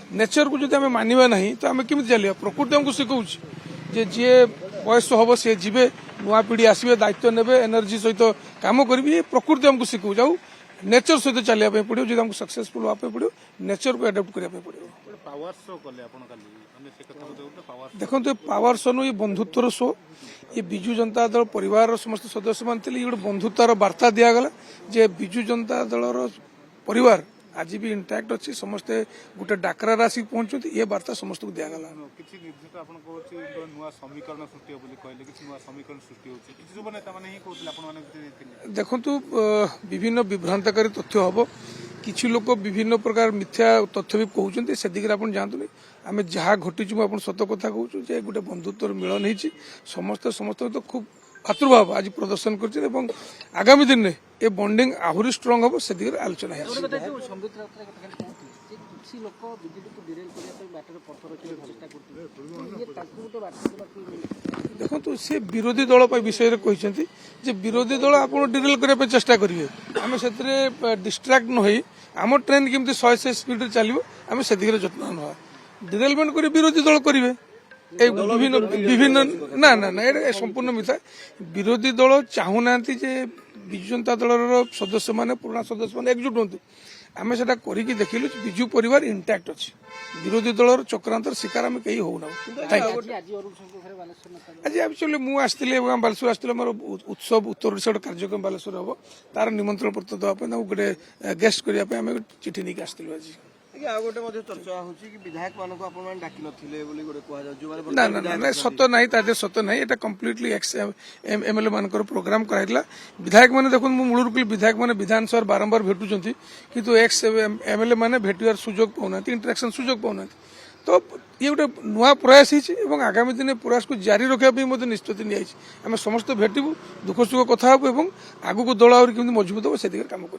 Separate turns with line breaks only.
Nature को जब आम मानवा ना तो आम केमी चलिए प्रकृति आमको शिखाऊँ जे जी बयस हम सी जी नुआ पीढ़ी आसवे दायित्व ने एनर्जी सहित कम करेंगे प्रकृति आमको शिखाऊ जाऊ नेचर सहित चलिए पड़ो जो आमको सक्सेसफुल हाँपे पड़ो नेचर को एडाप्ट करने पड़ो। देखो पावर शो नु ये बंधुत्वर शो ये विजु जनता दल परिवार समस्त सदस्य मान ये गोटे बंधुत्वर वार्ता दिगला जे विजु जनता दल परिवार आज भी इंटैक्ट अच्छी समस्ते गोटे डाकरा आसिक पहुंचते ये वार्ता समस्त को दिगला। देखु विभिन्न विभ्रांतकारी तथ्य हम किसी लोग विभिन्न प्रकार मिथ्या तथ्य भी कहते से दिगरे आप जानते आम जहाँ घटीचु आप सत कथा कहूँ गोटे बंधुत्वर मिलन हो समस्त समस्त तो खूब भातृभाव आज प्रदर्शन कर आगामी दिन में ये बॉन्डिंग आहरी स्ट्रंग हम से दिगरे आलोचना देखो सी विरोधी दल विषय कहते जे विरोधी दल आप डिरेल करने चेष्टा करेंगे आम से डिस्ट्राक्ट न हो आम ट्रेन केमती 100 स्पीड चलो आम से जत्न ना डिरेलमेंट कर विरोधी दल करेंगे विभिन्न विभिन्न ना ना ना ये संपूर्ण मिथा विरोधी दल चाहूना जे विजु जनता दल सदस्य मैंने पुराना सदस्य मैंने एकजुट हूँ आम से देखिलु विजु परिवार इंटैक्ट अच्छी विरोधी दल चक्रांतर शिकार आम कहीं होना। आज एक्चुअली मुझे बालेश्वर आसती मोर उत्सव उत्तर ओडिशा कार्यक्रम बालेश्वर हम तार निमंत्रण पत्र देवाई गोटे गेस्ट करने चिठी नहीं आसलु आज ना ना ना सत ना सत ना यहाँ कम्प्लीटली एमएलए मान प्रोग्राम कराइला विधायक मैंने देखो मूल विधायक मैंने विधानसभा बारंबार भेटुंट किंतु एक्स एमएलए मैंने भेटार सुजोग पाऊना इंटरेक्शन सुजोग पाऊना तो ये गोटे नुआ प्रयास हो आगामी दिन प्रयास को जारी रखापी निष्पत्ति नहीं आम समस्त भेटू दुख सुख कथा आगू दल आहरी मजबूत हम से काम कर।